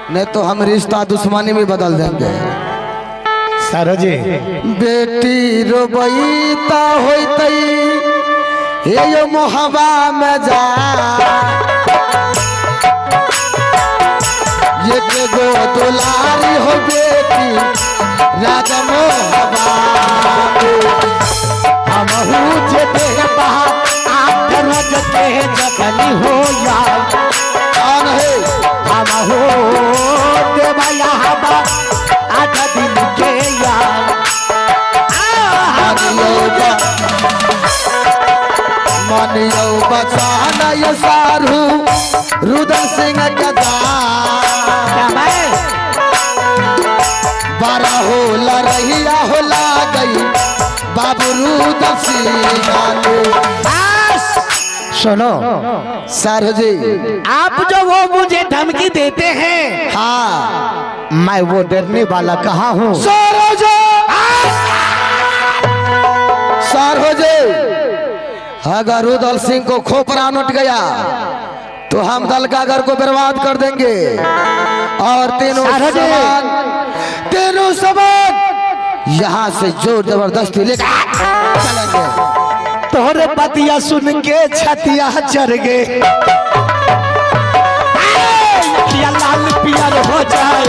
नहीं तो हम रिश्ता दुश्मनी में बदल देंगे। सर जी बेटी रोबईता होतई ये मोहबा में जा ये गो दुलारी हो बेटी राजा मोहबा हमहू जे देबा आठ रोज के जगनी हो या कौन है हमहू देबा यहाबा आठ दिन के या मनियो बचाना ये सारू रुदल सिंह कदा बारा होला रहिया होला गई बाबू रुदल सिंह। सुनो सर जी आप जो वो मुझे धमकी देते हैं, हाँ मैं वो डरने वाला कहाँ हूँ। सर हो जे सर हो जे अगर रुदल सिंह को खोपरा नट गया तो हम दल का घर को बर्बाद कर देंगे और तीनों सवाल यहाँ से जोर जबरदस्ती लेकर चलेंगे। तोहरे पतिया सुन के छतिया चढ़ गए, लाल पियर हो जाए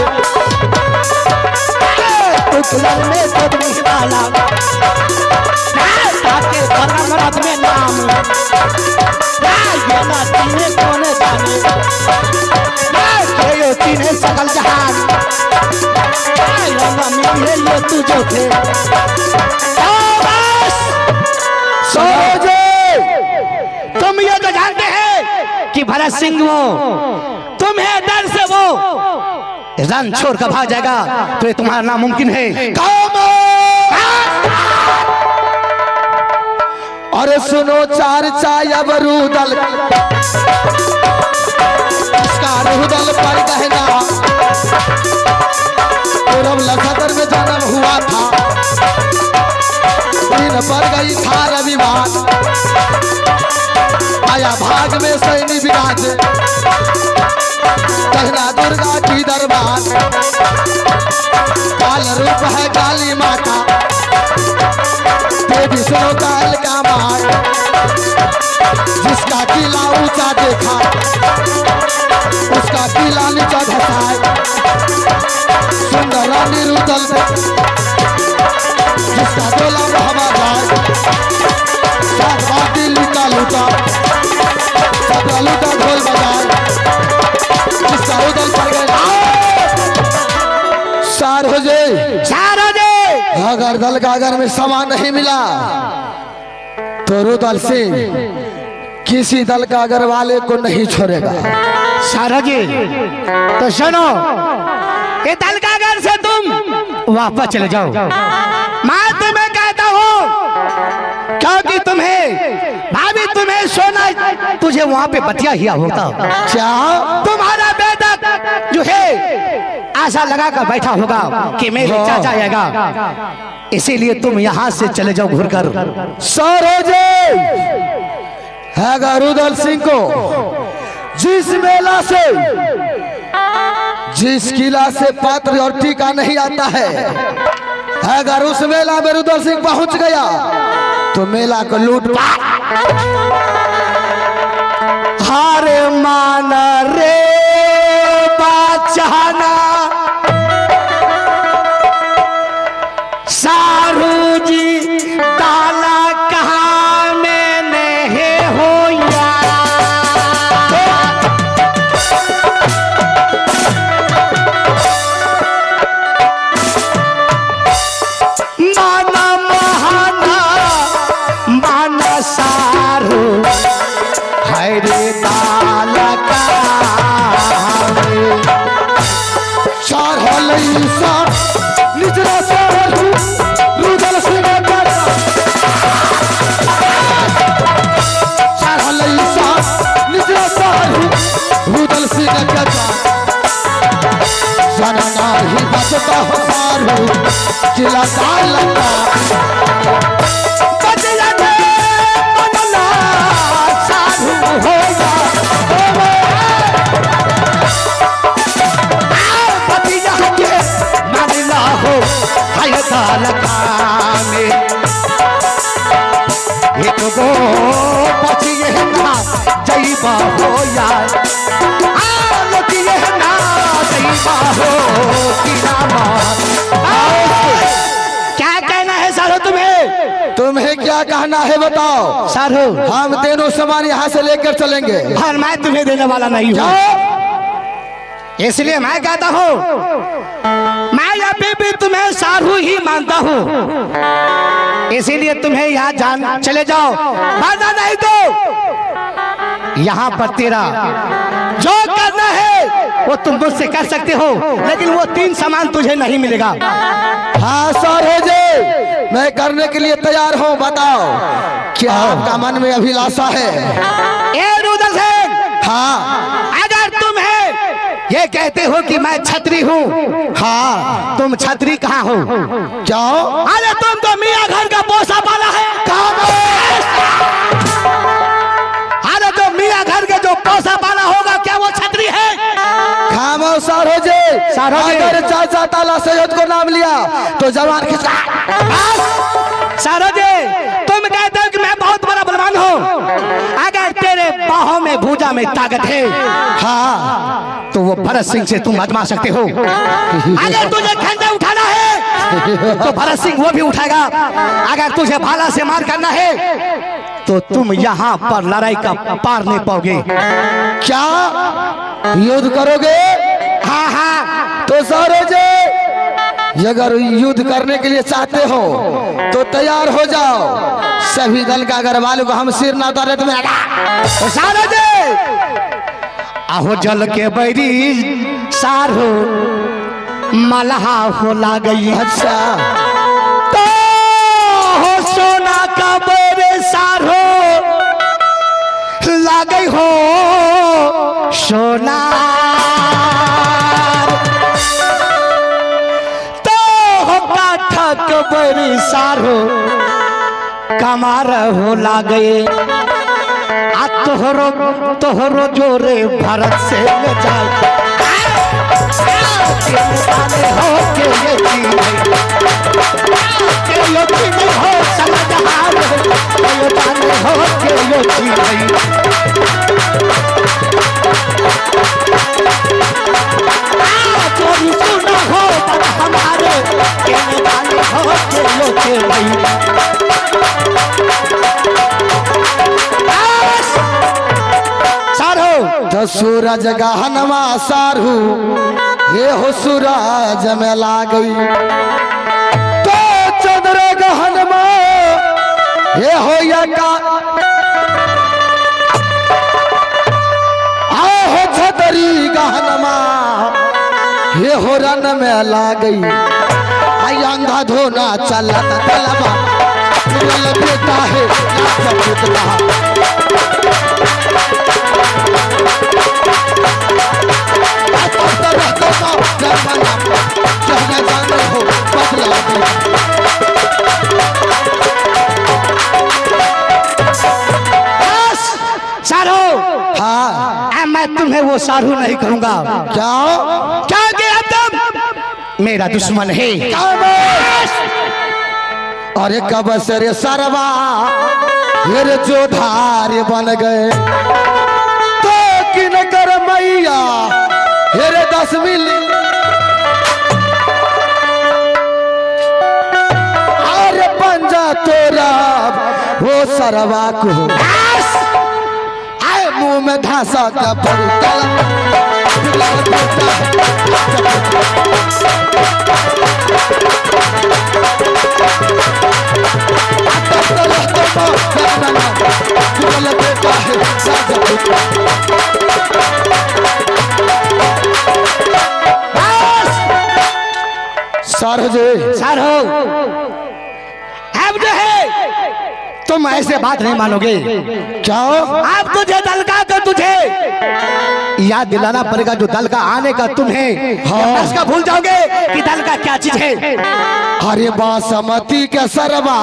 उथलल में तो वाला ताके भरत में नाम ये ना तीने कोने जाने ये तीने सकल जहान लम्बा मिले ये तू जो थे। तुम ये तो जानते हैं कि भरत सिंह वो तुम्हें डर से वो रन छोड़ कर भाग जाएगा तो ये तुम्हारा नामुमकिन है। अरे सुनो चार चाय अब रुदल इसका रुदल पर कहना पूरब लखतर में जन्म हुआ था, दिन पर गई था रविवार आया भाग में सैनी विराज कहना दुर्गा की दरबार काल रूप है काली माता देवी सुनो काल का मार जिसका किला ऊंचा देखा उसका किला नीचा धसाए सुंदर रानी रुदल जिसका डोला में हवा जाए सब बाती लूटा लूटा सब लूटा ढोल बजाए जिसका रुदल पड़ गया सार हो जाए। अगर दल का अगर में सामान नहीं मिला तो रुदल सिंह किसी दल का अगर वाले को नहीं छोड़ेगा। सारा जी तो सुनो, ये दल का अगर से तुम वापस चले जाओ, मैं तुम्हें कहता हूँ क्योंकि भाभी तुम्हें सोना तुझे वहाँ पे बतिया ही होता क्या तुम्हारा बेटा जो है आशा लगा कर बैठा होगा कि मेरे चाचा आएगा, इसीलिए तुम यहाँ से चले जाओ घूर कर। अगर रुदल सिंह को जिस मेला से जिस किला से पात्र और टीका नहीं आता है, अगर उस मेला में रुदल सिंह पहुंच गया तो मेला को लूट हारे माना रे बाचाना सारू जी ताला कहाँ मैंने है हो माना महाना माना सारू हरे ताला का निजरा सारू रुदल सिंह रुदल सिंह सना ही बचता हो सारू किला लगा सारू होगा लखाने एक गो बचिए ना जईबा हो यार लतिए ना जईबा हो कि ना क्या कहना है सारो तुम्हें? तुम्हें क्या कहना है बताओ? सारो हम तीनों सामान यहाँ से लेकर चलेंगे। और मैं तुम्हें देने वाला नहीं हूँ, इसलिए मैं कहता हूँ मैं अभी भी तुम्हें सारू ही मानता हूँ, इसीलिए तुम्हें यहाँ जान चले जाओ, वरना नहीं तो यहाँ पर तेरा जो करना है वो तुम मुझसे कर सकते हो, लेकिन वो 3 सामान तुझे नहीं मिलेगा। हाँ सारो जी, मैं करने के लिए तैयार हूँ। बताओ क्या आपका मन में अभिलाषा है? ए रुद्र सिंह, हाँ अगर तुम है ये कहते हो कि मैं छतरी हूँ, हाँ तुम छतरी कहाँ हो? क्यों? अरे तुम तो मियाँ घर का पोसा पाला है। अरे जो मियाँ घर के जो पोसा पाला होगा क्या वो छतरी है? खामोश सारो जी, अगर चाचा ताला सैयद को नाम लिया तो जवान खिंचा। सारो जी, तुम कहते हो कि मैं बहुत बड़ा बलवान हूँ, अगर तेरे बाहों में भुजा में ताकत है हाँ तो वो भरत सिंह से तुम आजमा सकते हो। अगर तुझे खंडे उठाना है तो भरत सिंह वो भी उठाएगा, अगर तुझे भाला से मार करना है तो तुम यहाँ पर लड़ाई का पार नहीं पाओगे। क्या युद्ध करोगे? हाँ हाँ, तो सारो जी, अगर युद्ध करने के लिए चाहते हो तो तैयार हो जाओ। सभी दल का अगर वालों को हम सिर ना उतारे तो सारो जी, आहो जल के बैरी सारो मलहा हो ला गई। अच्छा तो हो सोना का बैरे सारो ला गई हो सोना, तो हो काठक बैरी सारो कमार हो ला गए। आ तोहरो तोहरो जोरे भरत से ले जाए हो के ये हो समझदार हो के ये चोरी सुना हो हमारे हो के तो सूरज गहनवा सारू ये हो सूरज में ला गई, तो चंद्र गहनवा ये हो या का हो छतरी गहनवा ये हो रन में ला गई। आई अंधा धोना चला तलवा बेटा है सारू, हाँ मैं तुम्हें वो सारू नहीं कहूंगा। क्या? क्या कि तुम मेरा दुश्मन है। अरे कब से रे सरवा ये जो धार बन गए, तो किन कर मैया हेरे 10 मिली। अरे पंजा तोरा वो सरवा को आए मुंह में धासा का सारो जी, सारू, अब जो है तुम ऐसे बात नहीं मानोगे। क्या? अब तुझे दल का तो तुझे याद दिलाना पड़ेगा जो दल का आने का तुम्हें। हाँ। इसका भूल जाओगे कि दल का क्या चीज है। अरे बासमती के सरवा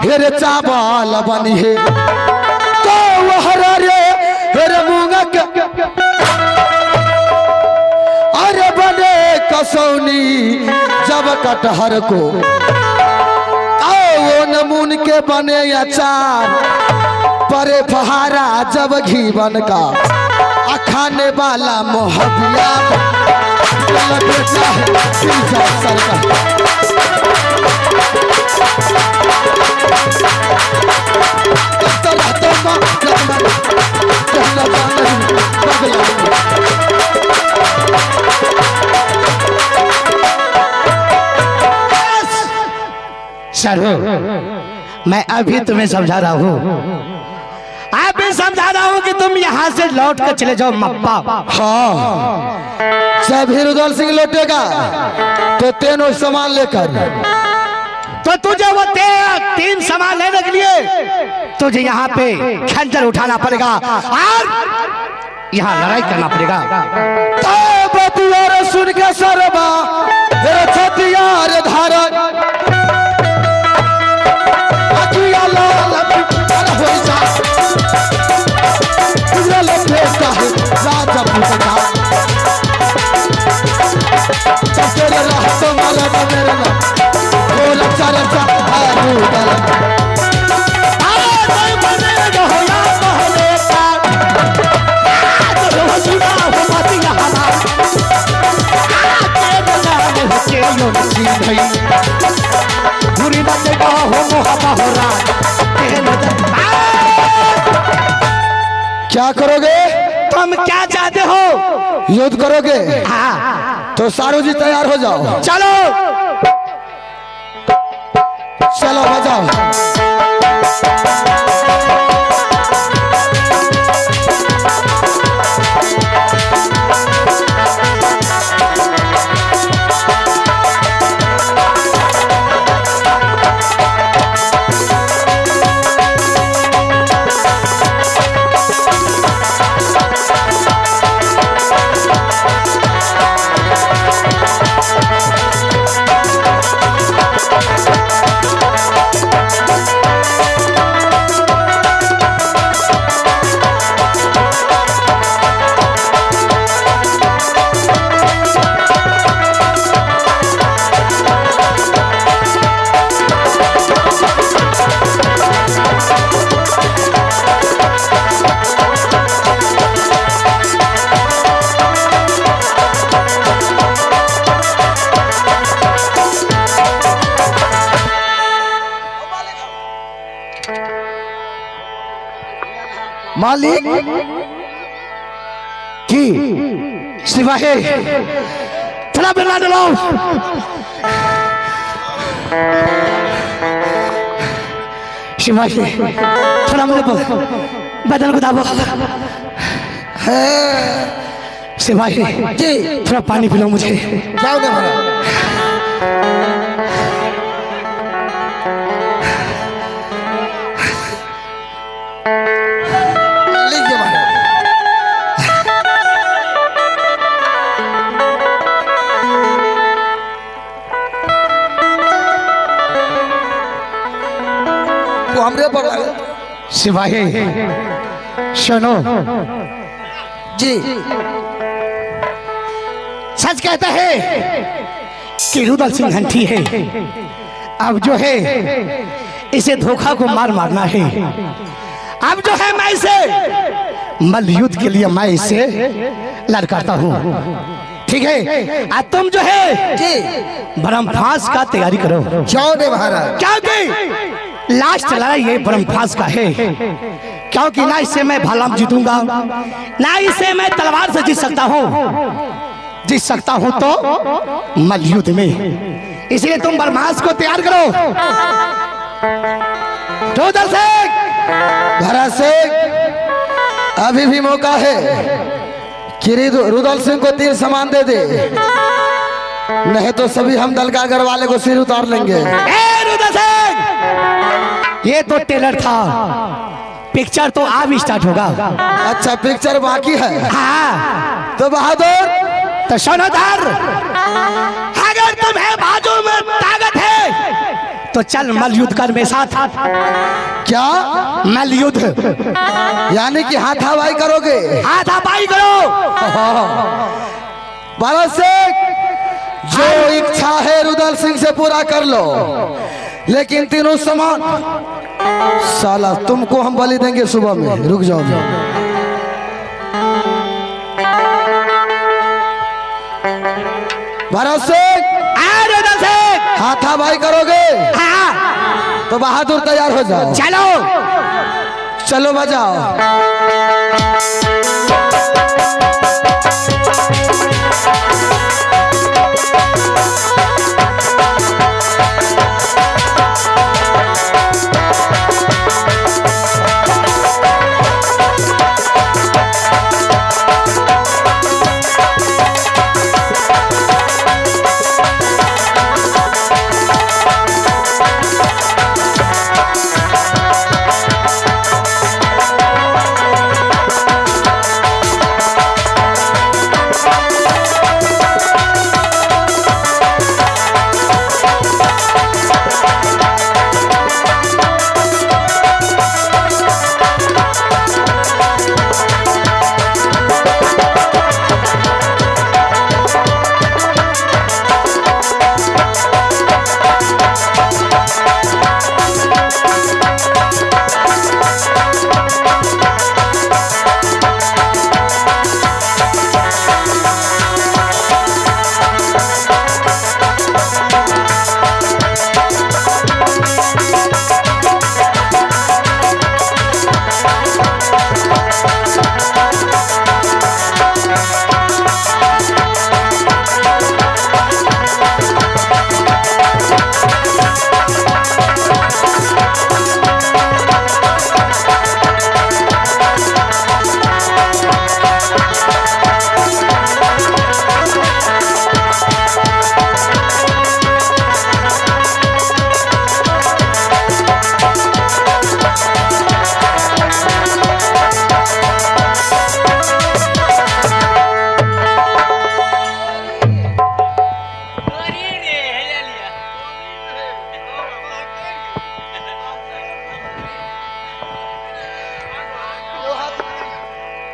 हेरे चावल बनी है, तो वह रे हेरे मूंगा के अरे बने कसौनी जब कटहर को वो नमून के बने अचार परे फहारा जब घी बन का खाने वाला मोहबिया सर मैं अभी तुम्हें समझा रहा हूँ, अभी समझा रहा हूँ कि तुम यहाँ से लौट कर चले जाओ मप्पा। हाँ, जब ही रुदल सिंह लौटेगा तो तीनों सामान लेकर, तो तुझे वो तीन सामान लेने के लिए तुझे यहाँ पे खंजर उठाना पड़ेगा और यहाँ लड़ाई करना पड़ेगा। तो बतुआर सुन के सरबा छतियार धारण क्या करोगे? तुम क्या चाहते हो? युद्ध करोगे? हाँ। तो सारू जी तैयार हो जाओ। चलो चलो बजाओ। मालिक की सिवाहे थोड़ा बना दो। सिवाहे थोड़ा मेरे बदन को दाबो। सिवाहे जी थोड़ा पानी पिलाओ मुझे। जाओ दे भरा। हमरे पर सिवाहे सुनो जी, सच कहता है कि रुदल सिंह हंठी है। अब जो है इसे धोखा को मार मारना है। अब जो है मैं इसे मल्ल युद्ध के लिए मैं इसे लड़काता हूँ। ठीक है, आज तुम जो है जी ब्रह्मफास का तैयारी करो। जाओ दे महाराज। क्योंकि लास्ट लड़ाई ये ब्रह्मफास का है। क्योंकि ना इससे मैं भालाम जीतूंगा, ना इससे मैं तलवार से जीत सकता हूँ। जीत सकता हूँ तो मल्ल युद्ध में। इसलिए तुम ब्रह्मास्त्र को तैयार करो। रुदल सिंह, भरत सिंह, अभी भी मौका है कि रुदल सिंह को तीर सामान दे दे, नहीं तो सभी हम दलगागर वाले को सिर उतार लेंगे। रुदल सिंह, ये तो ट्रेलर था, पिक्चर तो अब स्टार्ट होगा। अच्छा पिक्चर बाकी है? हाँ। तो बहादुर तो सुनो दर, अगर तुम्हें बाजू में ताकत है तो चल मल्ल युद्ध कर मेरे साथ। क्या मल्ल युद्ध यानी कि हाथापाई करोगे? हाथापाई करो। भरत सिंह, जो इच्छा है रुदल सिंह से पूरा कर लो, लेकिन तीनों समान। साला तुमको हम बलि देंगे सुबह में, रुक जाओ। भरत सिंह, रुदल सिंह, हाथापाई करोगे? हाँ। तो बहादुर तैयार हो जाओ। चलो चलो बजाओ।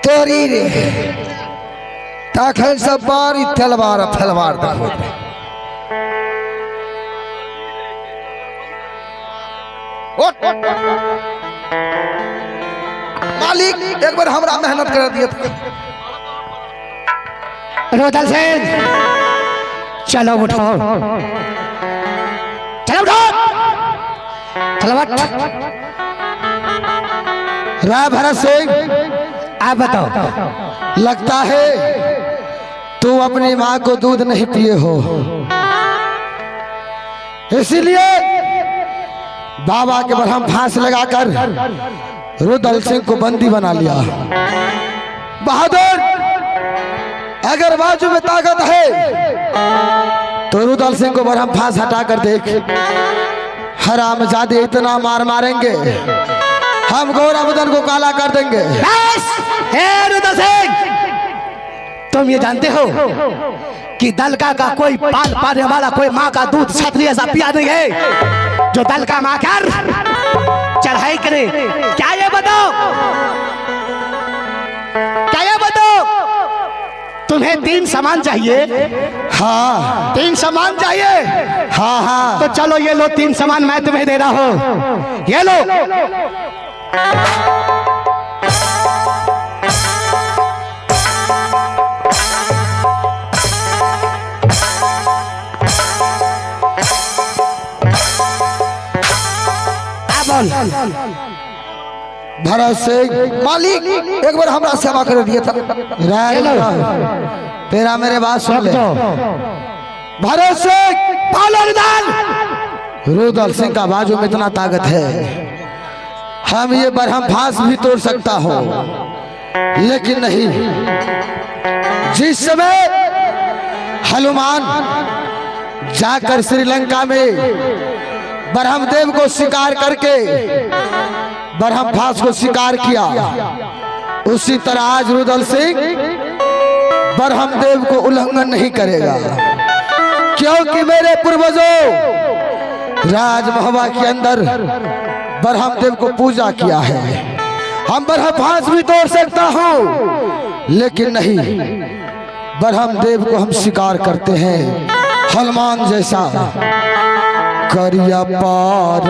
तोरी रे तखन सब बारी तलवार फलवार देखो। मालिक एक बार हमरा मेहनत कर दिए। रुदल सिंह, चलो उठो, चलो उठो, चलो राय भरत सिंह, आप बताओ। लगता है तू अपनी माँ को दूध नहीं पिए हो, इसीलिए बाबा के बरहम फांस लगाकर रुदल सिंह को बंदी बना लिया। बहादुर, अगर बाजू में ताकत है तो रुदल सिंह को बरहम फांस हटा कर देख। हरामजादे इतना मार मारेंगे हम गोरा बदन को काला कर देंगे। बस, हे रुदल सिंह, तुम ये जानते हो कि दलका का कोई पाल पाने वाला, कोई माँ का दूध क्षत्रिय ऐसा पिया नहीं है जो दलका माँ कर चढ़ाई करे। क्या ये बताओ, क्या ये बताओ, तुम्हें 3 सामान चाहिए? हाँ 3 सामान चाहिए? हाँ हाँ। तो चलो ये लो 3 सामान मैं तुम्हें दे रहा हूँ, ये लो। भरत सिंह, मालिक एक बार हमरा सेवा कर दिया था। तेरा मेरे बात सुन ले। भरत सिंह, रुदल सिंह का बाजू में इतना ताकत है, हम ये बरहम फांस भी तोड़ सकता हो, लेकिन नहीं। जिस समय हनुमान जाकर श्रीलंका में ब्रह्मदेव को शिकार करके बरहम फांस को शिकार किया, उसी तरह आज रुदल सिंह ब्रह्मदेव को उल्लंघन नहीं करेगा, क्योंकि मेरे पूर्वजों राजमहवा के अंदर ब्रह्मदेव को पूजा किया है। हम बरहम फांस भी तोड़ सकता हूँ, लेकिन नहीं, ब्रह्मदेव को हम शिकार करते हैं। हनुमान जैसा करिया पार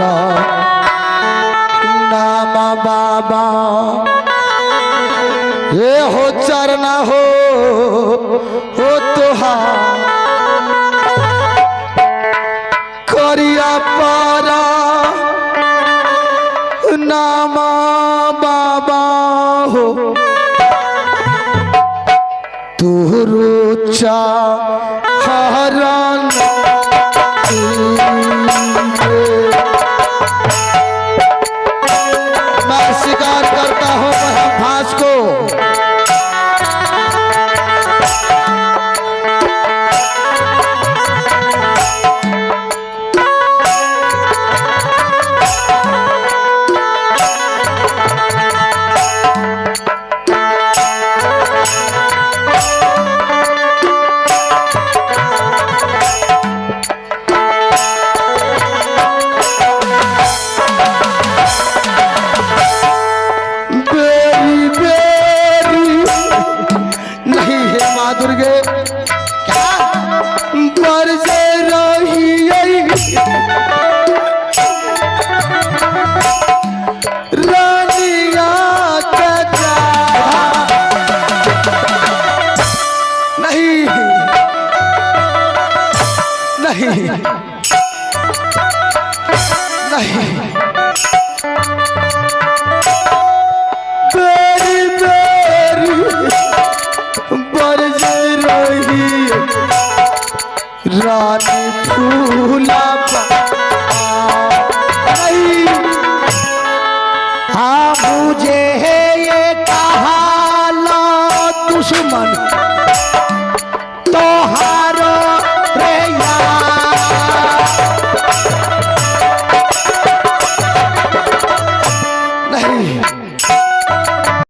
नाम बाबा ये हो चरना हो तुहार करिया पार नाम बाबा हो तुरुचा हरण मैं शिकार करता हूँ घास को रानी फूला हाँ मुझे ये कहा लो दुश्मन तो हारो रे नहीं